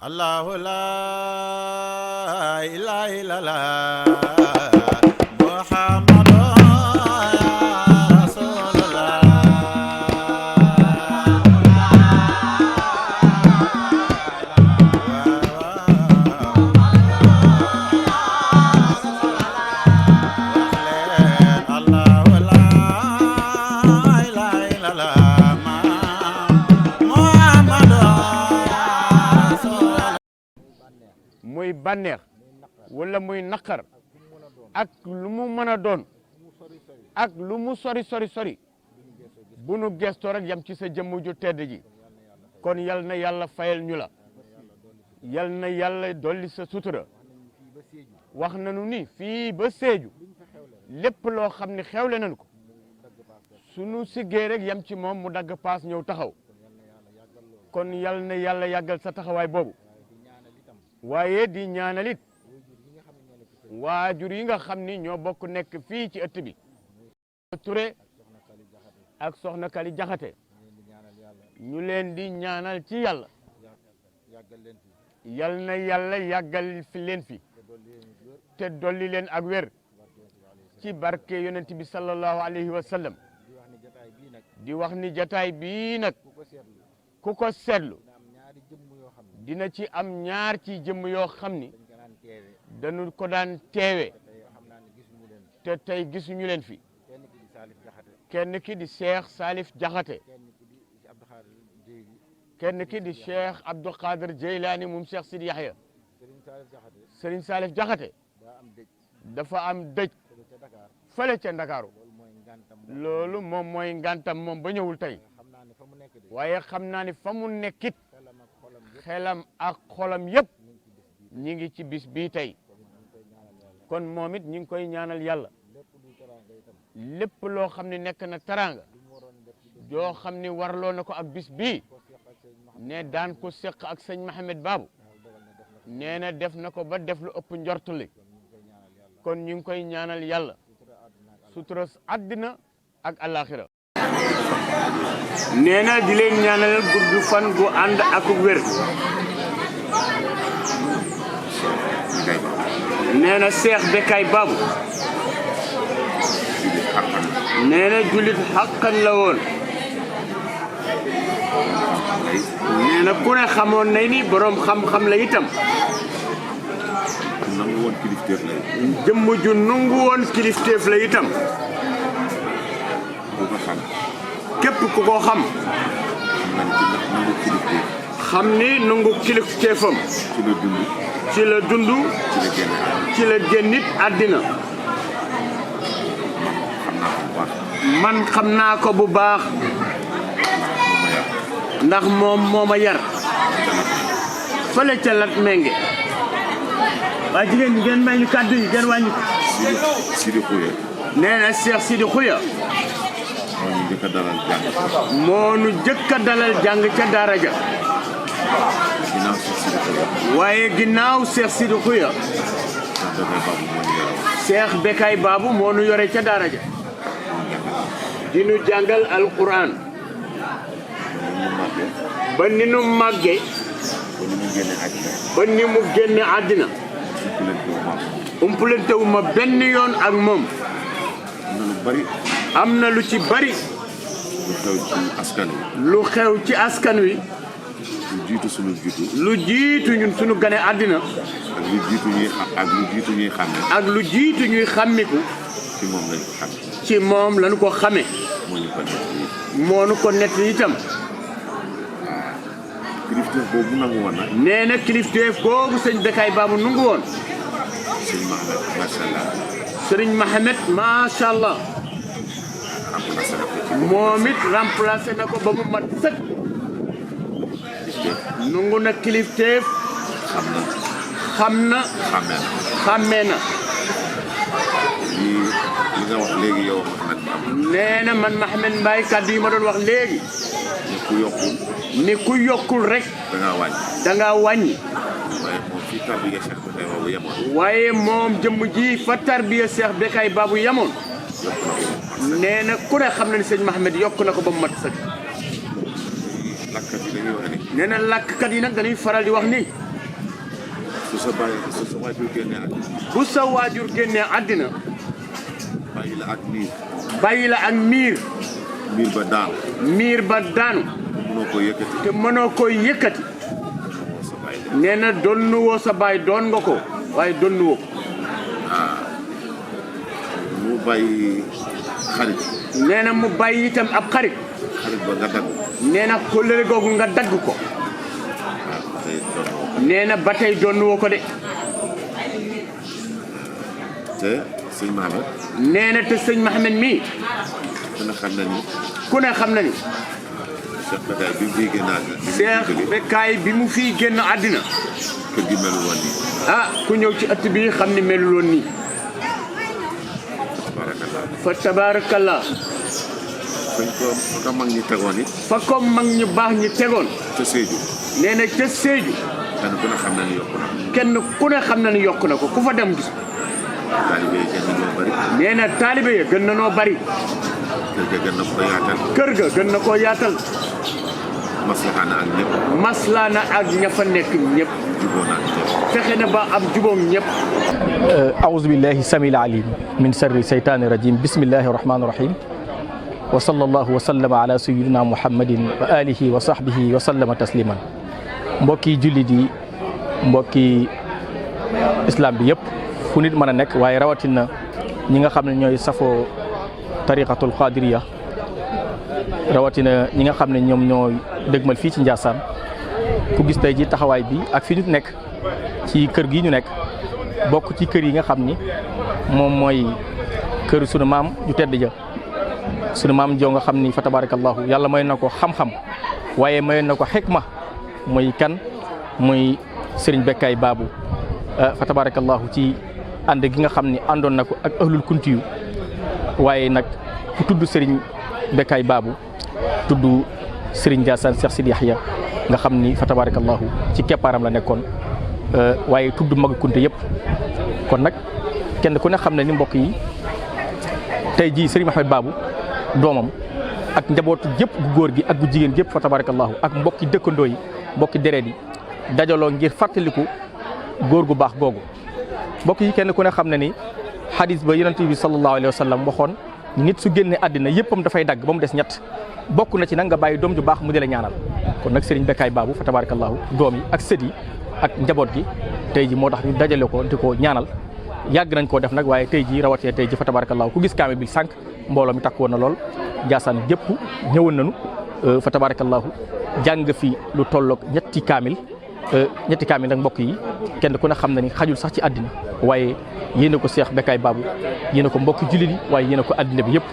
الله لا إله إلا الله محمد رسول الله الله لا إله إلا الله muy bànneex wala muy naqar ak lu mu mën a doon ak lu mu sori sori sori bu nu gestoo rek yam ci sa jëmm ju tedd ji kon yal na yàlla fayal ñu la yal na yàlla dolli sa sutura wax nañu ni fii ba Sédhiou lépp loo xam ne xewle nañu ko sunu siggee rek yam ci moom mu dagg paas ñëw taxaw kon yal na yàlla yàggal sa taxawaay boobu waaye di ñaanalit waajur yi nga xam ni ñoo bokk nekk fii ci ëtt bi Touré ak soxna Kali Jaxate ñu leen di ñaanal ci yàlla yal na yàlla yàggal fi leen fi te dolli leen ak wér ci barke yonent bi sallallahu alayhi wa sallam di wax ni jataay bii nag ku ko seetlu dina ci am ñaar ci jëmm yoo xam ni dañu ko daan teewe te tey gisuñu leen fi kenn ki di Cheikh Salif Jaxate kenn ki di Cheikh Abdou Khadir Jeylaani moom Cheikh Sidi Yahya Serigne Salif Jaxate dafa am dëj fële ca Ndakaaru loolu moom mooy ngantam moom ba ñëwul tey waaye xam naa ni fa mu nekkit xelam ak xolam yëpp ñi ngi ci bis bii tey kon moom it ñi ngi koy ñaanal yàlla lépp loo xam ne nekk na taraanga joo xam ne warloo na ko ak bis bii ne daan ko seq ak sëñ Mahamed Babou nee na def na ko ba def lu ëpp njortuli kon ñu ngi koy ñaanal yàlla sutura àddina ak alaxira nee na di leen ñaanal gudd fan gu ànd ak wér nee na Cheikh Bekay Babou nee na jullit xàqan la woon nee na ku ne xamoon nay ni borom xam-xam la itam nangu woon kilifteef la jëmm ju nangu woon kilifteef la itam ku ko xam képp ku ko xam xam ni nangu kilifteefam ci la dund ci la génnit àddina man xam naa ko bu baax ndax moom moo ma yar fële ca lat menge waa jigéen ñi ngeen may ñu kàddu yi ngeen wàññi Sidi Xuya nee na Cheikh Sidi Xuya moo nu jëkk a dalal jàng ca daara ja waaye ginnaaw Cheikh Sidi Xuya Cheikh Bekay Babou moo nu yore ca daara ja di nu jàngal alquran ba ni nu màgge ba ni mu génne àddina umpulentewu ma benn yoon ak moom am na lu ci bari lu xew ci askan wi lu jiitu ñun sunu gane àddina ak lu jiitu ñuy xàmmiku ci moom lañu ko xame moo nu ko nett itam kilifteef boobu nangu woon nag nee na kilifteef boobu sëñ Bekay Babou nangu woon sëriñ Mahamed macha allah moom it remplacé na ko ba mu mat sëkk nangu na kilifteef xam na xàmmee na li nga wax léegi yow nee na man Mahamed Mbaye kàddu yi ma doon wax léegi ni ku yokkul rek da ngaa wàññi waaye moom jëmm ji fa tarbiya Cheikh Bekay Babou yamoon nee na ku ne xam na ni sëñ Mahamed yokk na ko ba mu mat sëkk nee na làkkat yi nag dañuy faral di wax ni su sa waajur génnee àddina. bu sa waajur génnee àddina. bàyyi la ak miir. bàyyi la ak miir. miir ba daanu. miir ba daanu. mënoo ko yëkkati. te mënoo koy yëkkati. nee na donnu woo sa baay doon nga ko waaye donnu woo. mu bàyyi xarit. nee na mu bàyyi itam ab xarit. xarit ba nga dagg. nee na kóllëre googu nga dagg ko. nee na ba tey donnu woo ko de. te sëñ Mahamed. nee na te sëñ Mahamed mii. ku ne xam na ni. ku ne xam na ni. Cheikh Bécaye bi mu fiy génn àddina. Cheikh Bécaye bi mu fiy génn àddina. kër gi melu woon nii. ah ku ñëw ci ëtt bi xam ni melul woon nii. fa tabaarakallah. fa ko mag ñi tegoon it. fa ko mag ñu baax ñi tegoon. ca Sédhiou. nee na ca Sédhiou. kenn ku ne xam na ni yokku na. kenn ku ne xam na ni yokku na ko ku fa dem gis. taalibe yi gën na ñoo bari. nee na taalibe yi gën na noo bari. kër ga gën na ko yaatal. kër ga gën na koo yaatal. maslaana ak ñëpp. maslaana ak ña fa nekk ñëpp. jubóo na ak ñëpp. fexe na ba am jubóom ñëpp. أعوذ بالله السميع العليم من شر الشيطان الرجيم بسم الله الرحمن الرحيم وصلى الله وسلم على سيدنا محمد وآله وصحبه وسلم تسليما mbokki jullit yi mbokki islam bi yëpp fu nit mën a nekk waaye rawatina ñi nga xam ne ñooy safoo tariqatul qadiriya rawatina ñi nga xam ne ñoom ñooy dëgmal fii ci Ndiassane ku gis tey ji taxawaay bi ak fi ñu nekk ci kër gi ñu nekk bokk ci kër yi nga xam ni moom mooy kër sunu maam ju tedd ja sunu maam joo nga xam ni fa tabarakallahu yàlla may na ko xam-xam waaye may na ko xikma muy kan muy Serigne Bécaye Babou fa tabarakallahu ci ànd gi nga xam ni àndoon na ko ak ahlul kunti yu waaye nag ku tudd Serigne Bécaye Babou tudd Serigne Ndiassane Cheikh Sidi Yahya nga xam ni fa tabarakallahu ci keppaaram la nekkoon waaye tudd mag kunte yëpp kon nag kenn ku ne xam ne ni mbokk yi tey jii Serigne Mahamed Babou doomam ak njabootu yëpp gu góor gi ak gu jigéen yëpp fa tabarakallahu ak mbokki dëkkandoo yi mbokki deret yi dajaloo ngir fàttaliku góor gu baax googu mbokk yi kenn ku ne xam ne ni xadis ba yonent bi sallallahu alayhi wa sallam waxoon nit su génne àddina yëppam dafay dagg ba mu des ñett bokk na ci nag nga bàyyi doom ju baax mu di la ñaanal kon nag Serigne Bécaye Babou fa tabarakallahu doom yi ak sët yi ak njaboot gi tey ji moo tax ñu dajale ko di ko ñaanal yàgg nañ koo def nag waaye tey ji rawatee tey ji fa tabarakallahu ku gis kaamil bi sànq mbooloo mi takk woon na lool Ndiassane gépp ñëwoon nañu fa tabarakallahu jàng fi lu tolloog ñetti kaamil nag mbokk yi kenn ku ne xam na ni xajul sax ci àddina waaye yéene ko Cheikh Bécaye Babou yéene ko mbokki jullit yi waaye yéene ko àddina bi yëpp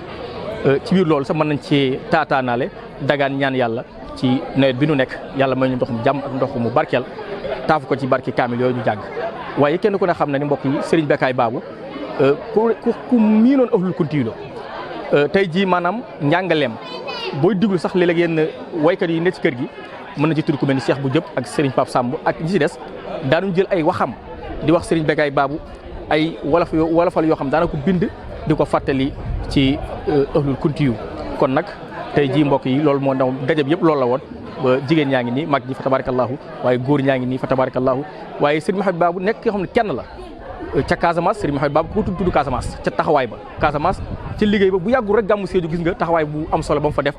ci biir loolu sax mën nañ cee taataanaale dagaan ñaan yàlla ci nawet bi nu nekk yàlla may ñu ndox mu jàmm ak ndox mu barkeel taafu ko ci barki kaamil yooyu ñu jàng waaye kenn ku ne xam na ni mbokk yi Serigne Bécaye Babou ku miinoon ahlul kunti la tey jii maanaam njàngaleem booy diglu sax léeg-léeg yenn waykat yi ne ci kër gi mën na ci tudd ku mel ni Cheikh bu Diop ak Serigne Pape Samb ak ñi ci des daanuñ jël ay waxam di wax Serigne Bécaye Babou ay wolofal yoo xam daana ko bind di ko fàttali ci ahlul kunti yu kon nag tey jii mbokk yi loolu moo ndaw dajab yëpp loolu la woon ba jigéen ñaa ngi nii mag ñi fa tabarakallahu waaye góor ñaa ngi nii fa tabarakallahu waaye Serigne Mahamed Babou nekk yoo xam ne kenn la ca Casamance Serigne Mahamed Babou ku tudd Casamance ca taxawaay ba Casamance ci liggéey ba bu yàggul rek gàmmu Sédhiou gis nga taxawaay bu am solo ba mu fa def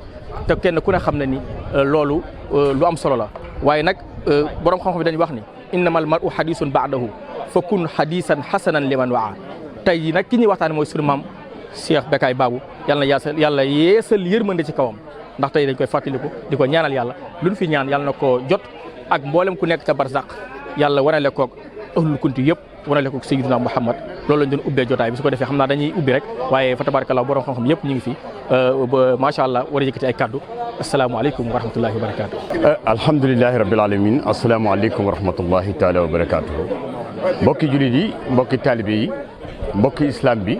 te kenn ku ne xam ne ni loolu lu am solo la waaye nag borom xam-xam bi dañuy wax ni innamal mar'u hadisun ba'dahu fa kun hadisan hasanan liman waa tey jii nag ki ñuy waxtaane mooy sunu maam Cheikh Bécaye Babou yàlla yeesal yërmande ci kawam ndax tey dañ koy fàttaliku di ko ñaanal yàlla luñ fi ñaan yàlla na ko jot ak mboolem ku nekk ca barzaq yàlla wanale koog ahlul kunti yëpp wanale koog Sayyidina Muhammad loolu lañ doon ubbee jotaay bi su ko defee xam naa dañuy ubbi rek waaye fa tabarakallah borom xam-xam yëpp ñu ngi fi ba macha allah war a yëkkati ay kaddu asalaamaaleykum wa rahmatullahi wa barakaatu. alhamdulilahi rabbil alamin asalaamaaleykum wa rahmatullahi taala wa barakaatu. mbokki jullit yi mbokki taalibe yi mbokki islam bi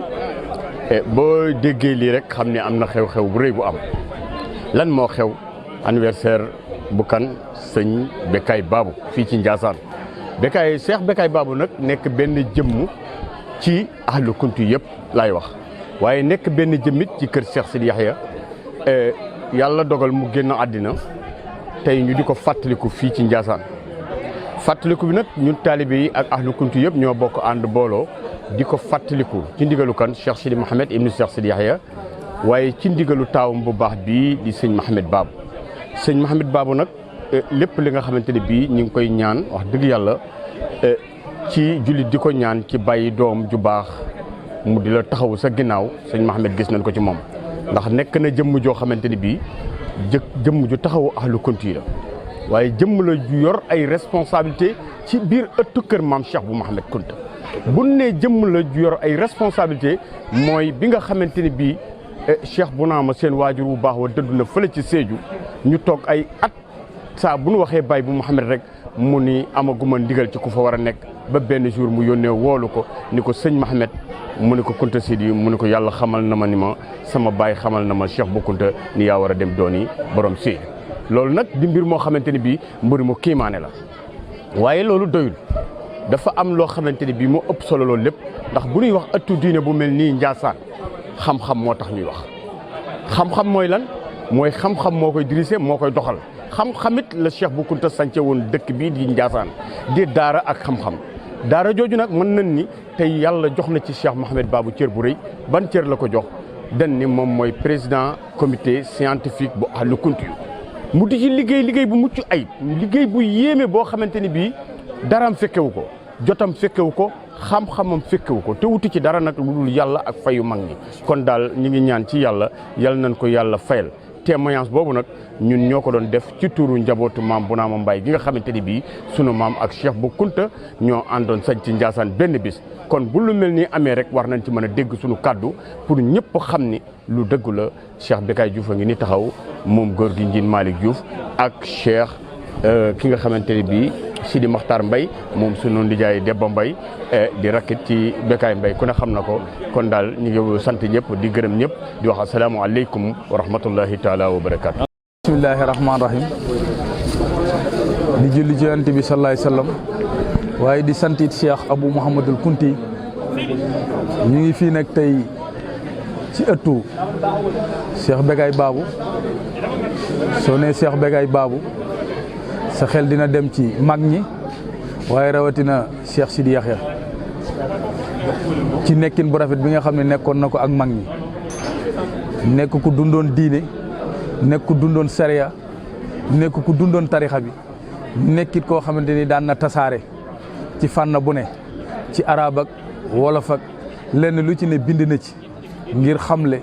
boo déggee lii rek xam ne am na xew-xew bu rëy bu am lan moo xew anniversaire bu kan sëñ Bécaye Babou fii ci Ndiassane Cheikh Bécaye Babou nag nekk benn jëmm ci ahlu kunti yëpp laay wax waaye nekk benn jëmmit ci kër Cheikh Sidi Yahya yàlla dogal mu génn àddina tey ñu di ko fàttaliku fii ci Ndiassane fàttaliku bi nag ñun taalibe yi ak ahlu kunti yëpp ñoo bokk ànd booloo di ko fàttaliku ci ndigalu kan Cheikh Sidi Mouhamed ibnu Cheikh Sidi Yahya waaye ci ndigalu taawam bu baax bii di sëñ Mouhamed Babou sëñ Mouhamed Babou nag lépp li nga xamante ne bii ñu ngi koy ñaan wax dëgg yàlla ci jullit di ko ñaan ci bàyyi doom ju baax mu di la taxawu sa ginnaaw sëñ Mouhamed gis nañ ko ci moom ndax nekk na jëmm joo xamante ne bii jëmm ju taxawu ahlu kunti la waaye jëmm la ju yor ay responsabilité ci biir ëttu kër maam Cheikh bu Mouhamed Kunta bu ne jëmm la ju yor ay responsabilité mooy bi nga xamante ne bii Cheikh bu naama seen waajur bu baax wa dëddu na fële ci Sédhiou ñu toog ay at saa bu nu waxee baay bu Mouhamed rek mu ni amaguma ndigal ci ku fa war a nekk ba benn jour mu yónnee woolu ko ni ko sëñ Mouhamed mu ne ko Kunta Sidi mu ne ko yàlla xamal na ma ni ma sama baay xamal na ma Cheikh bu Kunta ni yaa war a dem dooni borom Sédhiou loolu nag di mbir moo xamante ne bii mbir mu kiimaane la waaye loolu doyul dafa am loo xamante ne bii moo ëpp solo loolu lépp ndax bu ñuy wax ëttu diine bu mel nii Ndiassane xam-xam moo tax ñuy wax xam-xam mooy lan mooy xam-xam moo koy dirigé moo koy doxal xam-xamit la Cheikh bu Kunta sance woon dëkk bii di Ndiassane di daara ak xam-xam daara jooju nag mën nañ ni tey yàlla jox na ci Cheikh Mouhamed Babou cër bu rëy ban cër la ko jox den ni moom mooy président comité scientifique bu ahlu kunti mu di ci liggéey bu mucc ay liggéey bu yéeme boo xamante ni bii daraam fekkewu ko jotam fekkewu ko xam-xamam fekkewu ko te wuti ci dara nag lu dul yàlla ak fayu mag ñi kon daal ñu ngi ñaan ci yàlla yal nañ ko yàlla fayal témoignage boobu nag ñun ñoo ko doon def ci turu njabootu maam Bounama Mbaye gi nga xamante ni bii sunu maam ak Cheikh bu Kunta ñoo àndoon sañ ci Ndiassane benn bis kon bu lu mel ni amee rek war nañ ci mën a dégg sunu kàddu pour ñëpp xam ni lu dëggu la Cheikh Bécaye Diouf a ngi ni taxaw moom góor gi Njiin Malick Diouf ak Cheikh ki nga xamante ne bii Sidi Makhtar Mbaye moom sunu ndijaay Debba Mbaye di rakkit ci Bécaye Mbaye ku ne xam na ko kon daal ñu ngi sant ñëpp di gërëm ñëpp di wax asalaamaaleykum wa rahmatullahi taala wa barakaatu. bismillahi rahmaani rahim di julli ci yonent bi sallallahu alayhi wasallam waaye di santit Cheikh Abou Mouhamadul Kunti ñu ngi fii nag tey ci ëttu Cheikh Bécaye Babou soo nee Cheikh Bécaye Babou sa xel dina dem ci mag ñi waaye rawatina Cheikh Sidi Yahya ci nekkin bu rafet bi nga xam ne nekkoon na ko ak mag ñi nekk ku dundoon diine nekk ku dundoon sariya nekk ku dundoon tarixa bi nekkit koo xamante ni daan na tasaare ci fànn bu ne ci arab ak wolof ak lenn lu ci ne bind na ci ngir xamle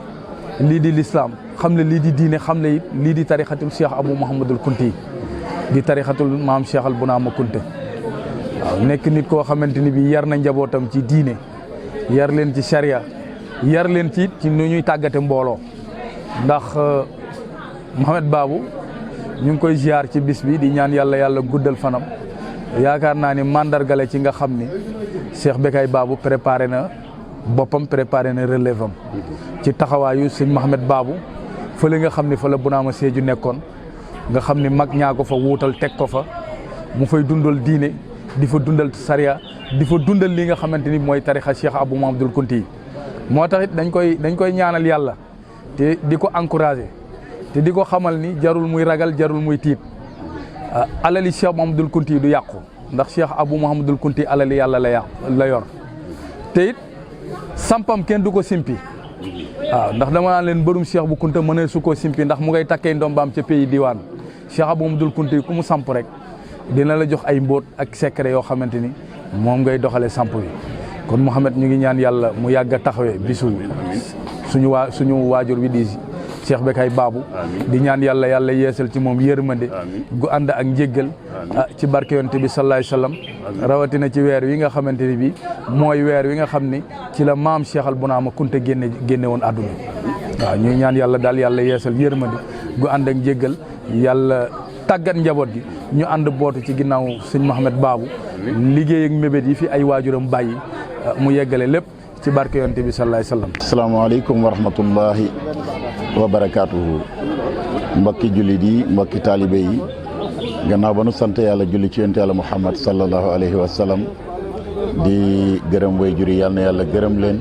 lii di lislaam xamle lii di diine xamle it lii di tarixatul Cheikh Abou Mouhamadul Kunti di tarixatul maam Cheikh al Bounama Kunta waaw nekk nit koo xamante ni bi yar na njabootam ci diine yar leen ci sariya yar leen ci nu ñuy tàggate mbooloo ndax Mouhamed Babou ñu ngi koy ziar ci bis bi di ñaan yàlla guddal fanam yaakaar naa ni mandargale ci nga xam ni Cheikh Bécaye Babou préparé na boppam préparé na relève am ci taxawaayu sëñ Mouhamed Babou fële nga xam ni fa la Bounama Sédhiou nekkoon nga xam ni mag ñaa ko fa wuutal teg ko fa mu fay dundal diine di fa dundal sariya di fa dundal li nga xamante ni mooy tarixa Cheikh Abou Mouhamadul Kunti moo tax it dañ koy ñaanal yàlla te di ko encouragé te di ko xamal ni jarul muy ragal jarul muy tiit alali Cheikh Mouhamadul Kunti du yàqu ndax Cheikh Abou Mouhamadul Kunti alali yàlla la yor te it sampam kenn du ko simpi waaw ndax dama naan leen mbërum Cheikh bu Kunta mënee su ko simpi ndax mu ngay takkee ndombaam ca pays diwaan Cheikh Abou Mouhamadul Kunti ku mu samp rek dina la jox ay mbóot ak secret yoo xamante ni moom ngay doxalee samp bi kon Mouhamed ñu ngi ñaan yàlla mu yàgg a taxawee bisu suñu waajur wi di Cheikh Bécaye Babou di ñaan yàlla yeesal ci moom yërmande gu ànd ak njéggal ci barke yonte bi sallallahu alayhi wasallam rawatina ci weer wi nga xamante ni bi mooy weer wi nga xam ni ci la maam Cheikh al Bounama Kunta génne woon àdduna waaw ñuy ñaan yàlla daal yàlla yeesal yërmande gu ànd ak njéggal yàlla tàggat njaboot gi ñu ànd bootu ci ginnaaw sëñ Mouhamed Babou liggéey ak mébét yi fi ay waajuram bàyyi mu yeggale lépp ci barke yonte bi sallallahu alayhi wasallam. asalaamaaleykum wa rahmatullahi wa barakaatuhu mbokki jullit yi mbokki taalibe yi gannaaw ba nu sant yàlla julli ci yonte yàlla Muhammad sallallahu alayhi wa sallam di gërëm way juri yàlla na yàlla gërëm leen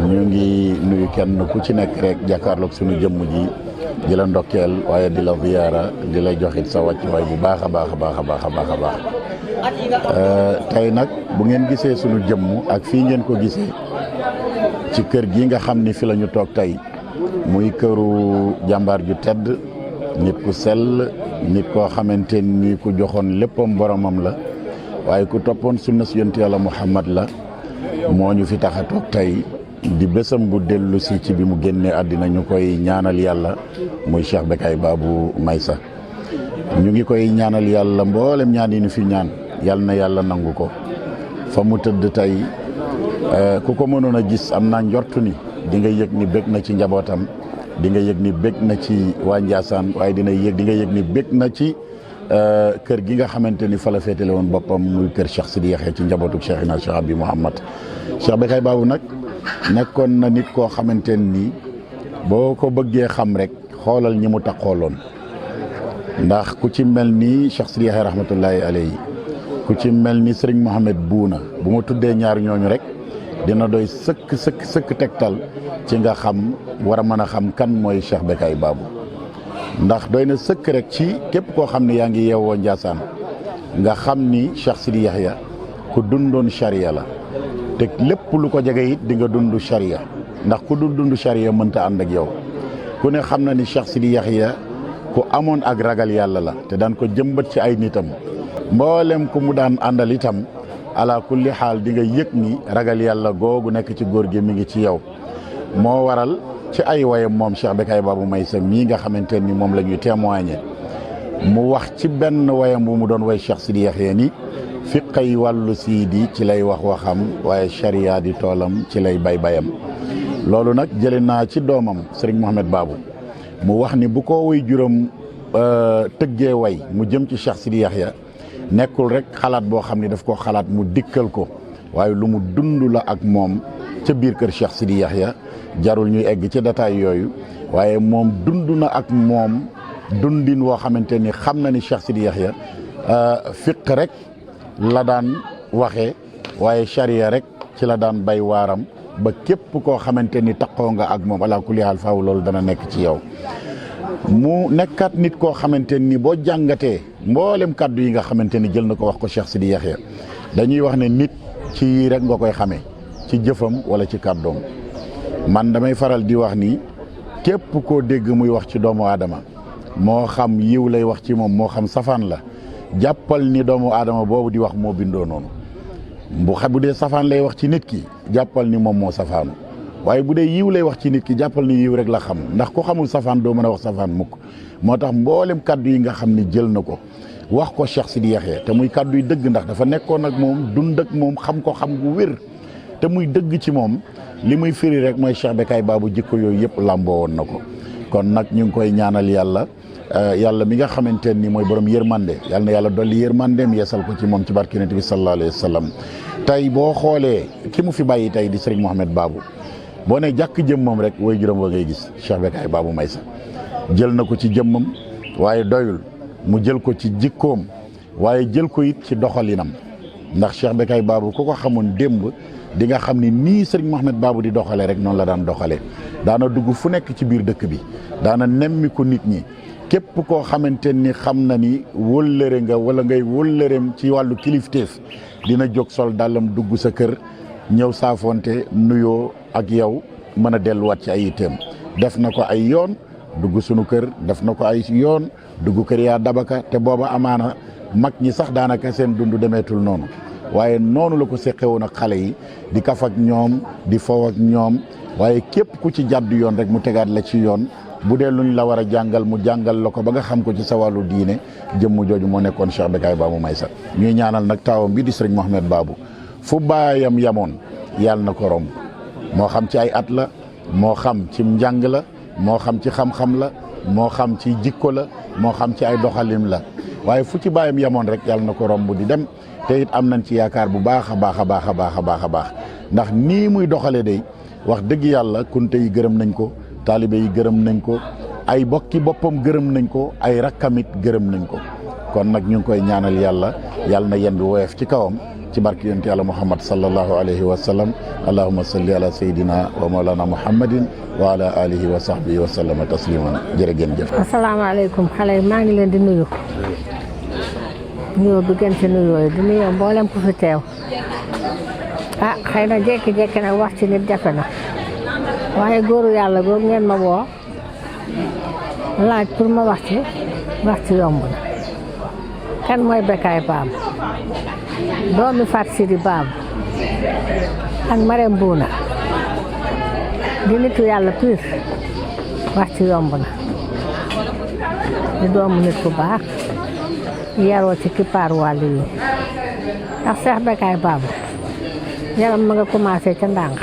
ñu ngi nuyu kenn ku ci nekk rek jàkkaarloog sunu jëmm ji di la ndokkeel waaye di la ziyaara di la joxit sa wàccuwaay bu baax a baax a baax a baax a baax a baax tey nag bu ngeen gisee sunu jëmm ak fii ngeen ko gisee ci kër gi nga xam ni fi la ñu toog tey muy këru jàmbaar ju tedd nit ku sell nit koo xamante ni ku joxoon léppam boromam la waaye ku toppoon sunna si yonent Yàlla Muhammad la moo ñu fi tax a toog tey di bésam bu dellu si ci bi mu génnee àddina ñu koy ñaanal yàlla muy Cheikh Bécaye Babou Meissa ñu ngi koy ñaanal yàlla mboolem ñaan yi ñu fi ñaan yàlla na yàlla nangu ko fa mu tëdd tey ku ko mënoon a gis am naa njortu ni di nga yëg ni bég na ci njabootam di nga yëg ni bég na ci waa Ndiassane waaye di nga yëg ni bég na ci kër gi nga xamante ni fa la féetale woon boppam muy kër Cheikh Sidi Yaxya ci njabootu Cheikhina Cheikh Abi Mouhamad Cheikh Bécaye Babou nag nekkoon na nit koo xamante ni boo ko bëggee xam rek xoolal ñi mu taxooloon ndax ku ci mel ni Cheikh Sidi Yaxya rahmatullahi alayhi ku ci mel ni Serigne Mohamed Bouna bu ma tuddee ñaar ñooñu rek dina doy sëkk tegtal ci nga xam war a mën a xam kan mooy Cheikh Bécaye Babou ndax doy na sëkk rek ci képp koo xam ne yaa ngi yeewoo Ndiassane nga xam ni Cheikh Sidi Yaxya ku dundoon charia la te lépp lu ko jege it di nga dund charia ndax ku dund charia mënta ànd ak yow ku ne xam na ni Cheikh Sidi Yaxya ku amoon ak ragal yàlla la te daan ko jëmbat ci ay nitam mboolem ku mu daan àndal itam ala kulli xaal di nga yëg ni ragal yàlla googu nekk ci góor gi mi ngi ci yow moo waral ci ay wayam moom Cheikh Bécaye Babou Meissa mii nga xamante ni moom la ñuy témoigner mu wax ci benn wayam bu mu doon way Cheikh Sidi Yaxya ni fiqay wàllu siidi ci lay wax waxam waaye charia di toolam ci lay bay bayam loolu nag jële naa ci doomam Serigne Mohamed Babou mu wax ni bu ko way juróom tëggee way mu jëm ci Cheikh Sidi Yaxya nekkul rek xalaat boo xam ne daf ko xalaat mu dikkal ko waaye lu mu dund la ak moom ca biir kër Cheikh Sidi Yaxya jarul ñuy egg ci détail yooyu waaye moom dund na ak moom dundin woo xamante ni xam na ni Cheikh Sidi Yaxya fiq rek la daan waxee waaye charia rek ci la daan bay waaram ba képp koo xamante ni taqoo nga ak moom ala kulli haal faaw loolu dana nekk ci yow mu nekkat nit koo xamante ni boo jàngatee mboolem kàddu yi nga xamante ni jël na ko wax ko Cheikh Sidi Yaxya dañuy wax ne nit ci yii rek nga koy xamee ci jëfam wala ci kàddoom man damay faral di wax ni képp koo dégg muy wax ci doomu aadama moo xam yiw lay wax ci moom moo xam safaan la jàppal ni doomu aadama boobu di wax moo bindoo noonu bu dee safaan lay wax ci nit ki jàppal ni moom moo safaanu waaye bu dee yiw lay wax ci nit ki jàppal ni yiw rek la xam ndax ko xamul safaan doo mën a wax safaan mukk moo tax mboolem kaddu yi nga xam ni jël na ko wax ko Cheikh Sidi Yaxya te muy kaddu yi dëgg ndax dafa nekkoon ak moom dund ak moom xam ko xam gu wér te muy dëgg ci moom li muy firi rek mooy Cheikh Bécaye Babou jikko yooyu yëpp làmboo woon na ko kon nag ñu ngi koy ñaanal yàlla mi nga xamante ni mooy borom yërmande yàlla na yàlla dolli yërmandeem yeesal ko ci moom ci barke Yonent bi sallallahu alayhi wa sallam tey boo xoolee ki mu fi bàyyi tey di Serigne Mohamed Babou boo ne jàkk jëmmam rek way juróom wa ngay gis Cheikh Bécaye Babou Meissa jël na ko ci jëmmam waaye doyul mu jël ko ci jikkoom waaye jël ko it ci doxalinam ndax Cheikh Bécaye Babou ku ko xamoon démb di nga xam ni nii Serigne Mohamed Babou di doxalee rek noonu la daan doxalee daana dugg fu nekk ci biir dëkk bi daana nemmi ko nit ñi képp koo xamante ni xam na ni wëllëre nga wala ngay wëllëreem ci wàllu kilifteef dina jóg sol dàllam dugg sa kër ñëw saafonte nuyoo ak yow mën a delluwaat ci ay yitteem def na ko ay yoon dugg sunu kër def na ko ay yoon dugg kër yaa dabaka te booba amaana mag ñi sax daanaka seen dund demeetul noonu waaye noonu la ko seqewoon ak xale yi di kaf ak ñoom di fow ak ñoom waaye képp ku ci jàddu yoon rek mu tegaat la ci yoon bu dee luñ la war a jàngal mu jàngal la ko ba nga xam ko ci sa wàllu diine jëmm jooju moo nekkoon Cheikh Bécaye Babou Meissa ñuy ñaanal nag taawam bi di Serigne Mohamed Babou fu baayam yamoon yàlla na ko romb moo xam ci ay at la moo xam ci njàng la moo xam ci xam-xam la moo xam ci jikko la moo xam ci ay doxalin la waaye fu ci baayam yamoon rek yàlla na ko romb di dem te it am nañ ci yaakaar bu baax a baax a baax a baax a baax a baax ndax nii muy doxalee day wax dëgg yàlla kunte yi gërëm nañ ko taalibe yi gërëm nañ ko ay bokki boppam gërëm nañ ko ay rakkamit gërëm nañ ko kon nag ñu ngi koy ñaanal yàlla na yen bi woyof ci kawam ci barke yonent yàlla Muhammad sallallahu alayhi wa sallam allahumma salli ala sayyidina wa mawlana muhammadin wa ala alihi wa sahbihi wa sallama tasliman jërë ngeen jëf. asalaamaaleykum xale yi maa ngi leen di nuyu nuyoo bi gën ci nuyoo yi di nuyoo mboolem ku fi teew xëy na jékki-jékki nag wax ci nit jafe na waaye góoru yàlla googu ngeen ma woo laaj pour ma wax ci yomb na. kan mooy Bécaye Babou doomi Fatou Sidi Babou ak Marème Bouna di nitu yàlla pire wax ci yomb na di doomu nit ku baax yaroo ci kippaar wàllu yi ndax Cheikh Bécaye Babou yaram ma nga commencé ca ndànk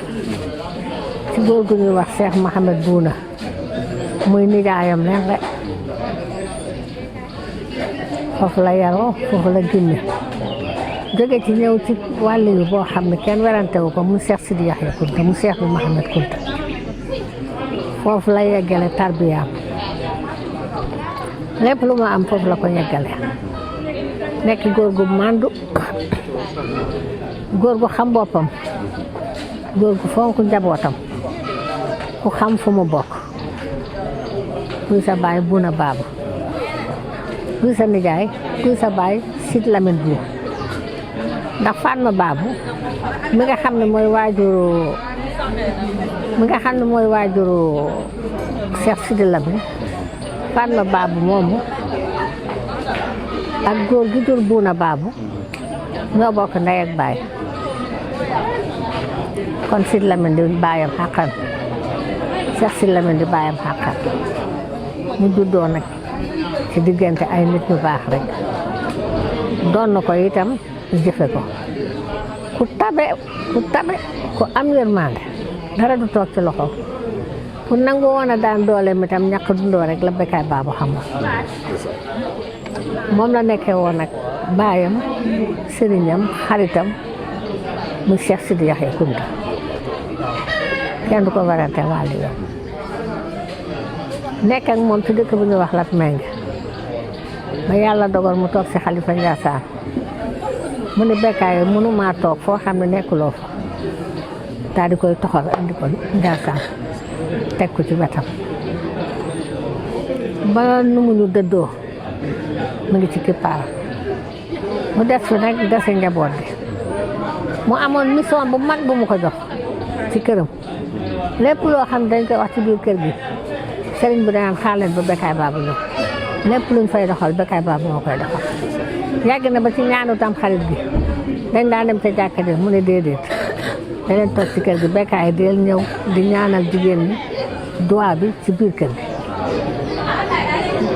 ci góor gu ñuy wax Cheikh Mohamed Bouna muy nijaayam leen rek foofu la yaroo foofu la génne jóge ci ñëw ci wàll yi boo xam ne kenn werante wu ko mu Cheikh Sidi Yaxya Kunta mu Cheikh bu Mohamed Kunta foofu la yeggale tarbiyaam lépp lu ma am foofu la ko yeggale nekk góor gu màndu góor gu xam boppam góor gu fonk njabootam ku xam fu mu bokk kuy sa baay Bouna Babou kuy sa nijaay kuy sa baay Sidy Lamine Bou ndax Fatma Babou mi nga xam ne mooy waajuru Cheikh Sidy Lamine Fatma Babou moomu ak góor gi jur Bouna Babou ñoo bokk ndey ak baay kon Sidy Lamine di baayam xàqan Cheikh Sidy Lamine di baayam xàqan mu juddoo nag ci diggante ay nit ñu baax rek doon na ko itam jëfe ko ku tabe ku am yërmande dara du toog ci loxo ku nangu woon a daan doole mi tam ñàkk dundoo rek la Bécaye Babou xamoon moom la nekkee woon nag baayam sëriñam xaritam mu Cheikh Sidi Yaxya Kunta kenn du ko warante wàllu yoon nekk ak moom ci dëkk bu ñuy wax Latmingué ba yàlla dogal mu toog si xalifa Ndiassane mu ne Bécaye mënumaa toog foo xam ne nekkuloo fa daal di koy toxal andi ko Ndiassane teg ko ci wetam ba nu mu ñu dëddoo mu ngi ci kippaaram mu des fi nag dese njaboot bi mu amoon mission bu mag bu mu ko jox ci këram lépp loo xam ne dañ koy wax ci biir kër gi sëriñ bi danaan xaar leen ba Bécaye Babou ñëw lépp luñ fay doxal Bécaye Babou moo koy doxal yàgg na ba ci ñaanu tam xarit gi dañ daan dem ca jàkka de mu ne déedéet da leen toog ci kër gi Bécaye del ñëw di ñaanal jigéen ñi doigt bi ci biir kër gi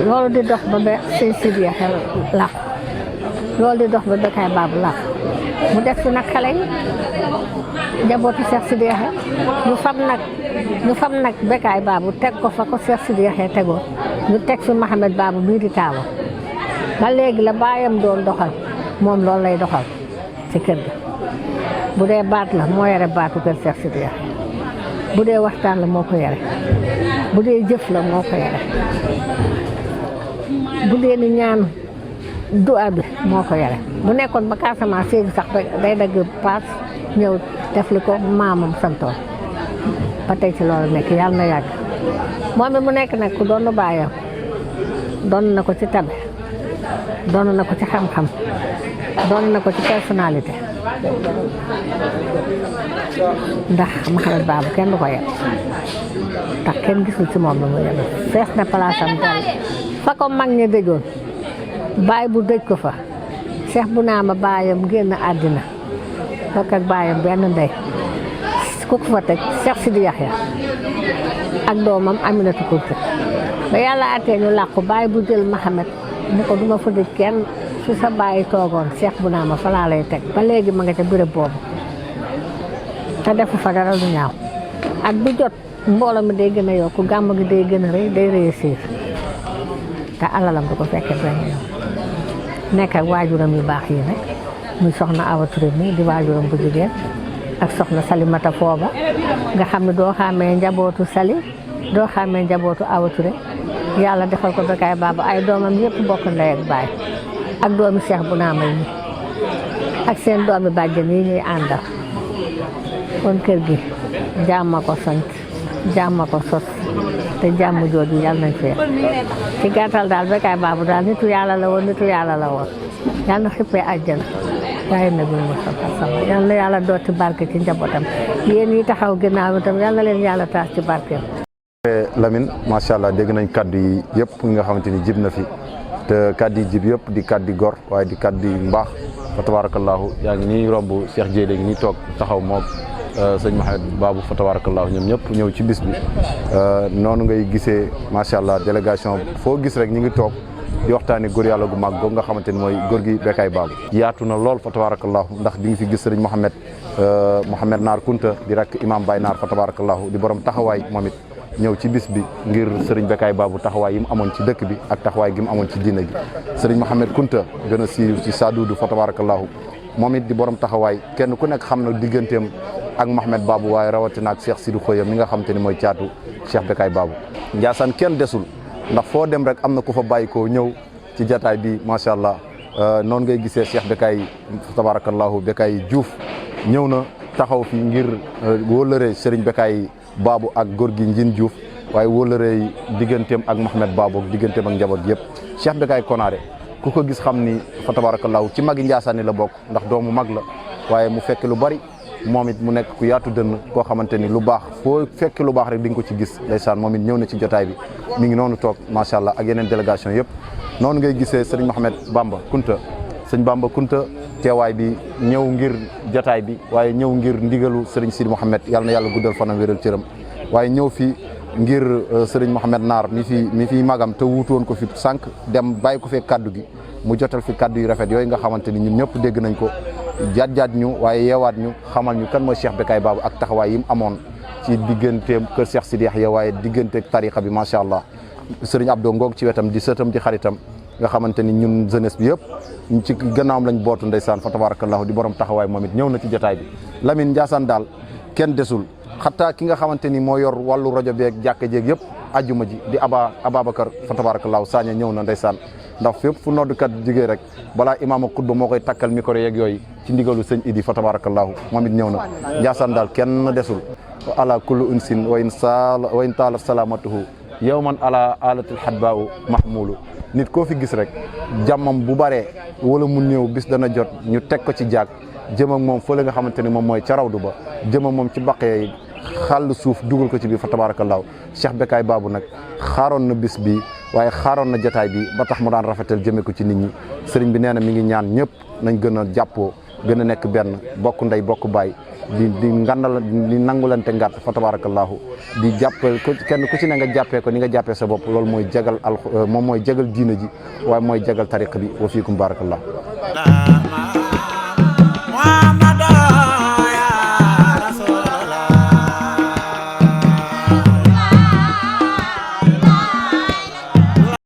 loolu di dox ba sëñ Sidi Yaxya làqu loolu di dox ba Bécaye Babou làqu mu def fi nag xale yi njabootu Cheikh Sidi Yaxya ñu fam nag Bécaye Babou teg ko fa ko Cheikh Sidi Yaxya tegoon ñu teg fi Mohamed Babou bii di taawa ba léegi la baayam doon doxal moom loolu lay doxal ci kër gi bu dee baat la moo yore baatu kër Cheikh Sidi Yaxya bu dee waxtaan la moo ko yore bu dee jëf la moo ko yore bu dee ni ñaan du'a bi moo ko yore bu nekkoon ba Casamance séegi sax day dagg paas ñëw def li ko maamam santoon ba tey ci loolu nekk yàlla na yàgg moom it mu nekk nag ku doon baayam doon na ko ci tabe doon na ko ci xam-xam doon na ko ci personnalité ndax Mohamed Babou kenn du ko yeb ndax kenn gisul ci moom la mu yeb fees na palaasam dal fa ko mag ñi dëjoon baay bu dëj ko fa Cheikh bu naa ma baayam génn àddina fekk ak baayam benn ndey ku ko fa teg Cheikh Sidi Yaxya ak doomam Aminata Kunta ba yàlla àttee ñu làqu baay bu jël Mohamed ni ko duma fa dëj kenn su sa baay toogoon Cheikh bu naa ma fa laa lay teg ba léegi ma nga ca béréb boobu te defu fa dara lu ñaaw at bu jot mbooloo mi day gën a yokku gàmm gi day gën a rëy day réussir te alalam du ko fekkee benn yoon nekk ak waajuram yu baax yi nag muy soxna Awa Touré mi di waajuram bu jigéen ak soxna Salimata Fooba nga xam ne doo xàmmee njabootu Sali doo xàmmee njabootu Awa Touré yàlla defal ko Bécaye Babou ay doomam yëpp bokk ndey ak baay ak doomi Cheikh bu naa may ak seen doomi bàjjen yi ñuy àndal kon kër gi jàmm ko sant jàmm ko sos te jàmm jooju yàlla nañ fee ci gàttal daal Bécaye Babou daal nitu yàlla la woon yàlla na xippee àjjana waaye nag ñu sama yàlla na yàlla dooti barke ci njabootam yéen yi taxaw ginnaaw itam yàlla na leen yàlla taas ci barkeem. Lamine macha allah dégg nañ kaddu yi yëpp nga xamante ni jib na fi te kaddu yi jib yëpp di kaddu gor waaye di kaddu mbaax fa tabarakallahu yaa ngi nii romb Cheikh Dieye léegi nii toog taxaw moog sëñ Mouhamed Babou fa tabarakallahu ñoom ñëpp ñëw ci bis bi noonu ngay gisee macha allah délégation foo gis rek ñi ngi toog di waxtaani góor yàlla gu mag googu nga xamante ni mooy góor gi Bécaye Babou yaatu na lool fa tabarakallahu ndax di nga fi gis sëriñ Mouhamed Naar Kunta di rek imam Baye Naar fa tabarakallahu di borom taxawaay moom it ñëw ci bis bi ngir sëriñ Bécaye Babou taxawaay yi mu amoon ci dëkk bi ak taxawaay gi mu amoon ci diina gi sëriñ Mouhamed Kunta gën a siiw ci Sadudu fa tabarakallahu moom it di borom taxawaay kenn ku nekk xam na digganteem ak Mouhamed Babou waaye rawatina ak Cheikh Sidou Khoya mi nga xamante ni mooy caatu Cheikh Bécaye Babou Ndiassane kenn desul ndax foo dem rek am na ku fa bàyyi koo ñëw ci jataay bi macha allah noonu ngay gisee Cheikh Bécaye tabarakallahu Bécaye Diouf ñëw na taxaw fi ngir wóolëree Serigne Bécaye Babou ak góor gi Njin Diouf waaye wóolëree digganteem ak Mouhamed Babou digganteem ak njaboot yëpp Cheikh Bécaye Konaré ku ko gis xam ni fa tabarakallahu ci magi Ndiassane la bokk ndax doomu mag la waaye mu fekk lu bari moom it mu nekk ku yaatu dënn koo xamante ni lu baax foo fekk lu baax rek di nga ko ci gis ndeysaan moom it ñëw na ci jotaay bi mi ngi noonu toog macha allah ak yeneen délégation yëpp noonu ngay gisee sëriñ Mouhamed Bamba Kunta sëñ Bamba Kunta teewaay bi ñëw ngir jotaay bi waaye ñëw ngir ndigalu sëriñ Sidi Mouhamed yàlla na yàlla guddal fanam wéral cëram waaye ñëw fi ngir sëriñ Mouhamed Naar mi fi magam te wuutu woon ko fi sànq dem bàyyi ko fee kaddu gi mu jotal fi kaddu yu rafet yooyu nga xamante ni ñun ñëpp dégg nañ ko jaat ñu waaye yeewaat ñu xamal ñu kan mooy Cheikh Bécaye Babou ak taxawaay yi mu amoon ci digganteem kër Cheikh Sidi Yahya waaye diggante tariqa bi macha allah sëriñ Abdou Ngog ci wetam di sëtam di xaritam nga xamante ni ñun jeunesse bi yëpp ci gannaawam lañ bootu ndeysaan fa tabarakallahu di borom taxawaay moom it ñëw na ci jotaay bi Lamine Ndiassane daal kenn desul xataa ki nga xamante ni moo yor wàllu rajo beeg jàkka jeeg yëpp ajjuma ji di Ababacar fa tabarakallahu Saña ñëw na ndeysaan ndax fépp fu noddkat jigéen rek balaa imaam ak xutba moo koy takkal micro yeeg yooyu ci ndigalu sëñ Idi fa tabarakallahu moom it ñëw na Ndiassane daal kenn desul ala kullu unsin wa in taala salamatuhu yawman ala alatil hadba'u mahmulu nit koo fi gis rek jàmmam bu baree wala mu néew bis dana jot ñu teg ko ci jaag jëm ak moom fële nga xamante ni moom mooy ca rawdu ba jëm ak moom ci baqee xàll suuf dugal ko ci biir fa tabarakallahu Cheikh Bécaye Babou nag xaaroon na bis bi waaye xaaroon na jotaay bi ba tax mu daan rafetal jëmee ko ci nit ñi sëriñ bi nee na mi ngi ñaan ñëpp nañ gën a jàppoo gën a nekk benn bokk ndey bokk baay di ngandal di nangulante ngàtt fa tabarakallahu di jàppee kenn ku ci ne nga jàppee ko ni nga jàppee sa bopp loolu mooy jagal moom mooy jagal diina ji waaye mooy jagal tariq bi wa fiikum barakallahu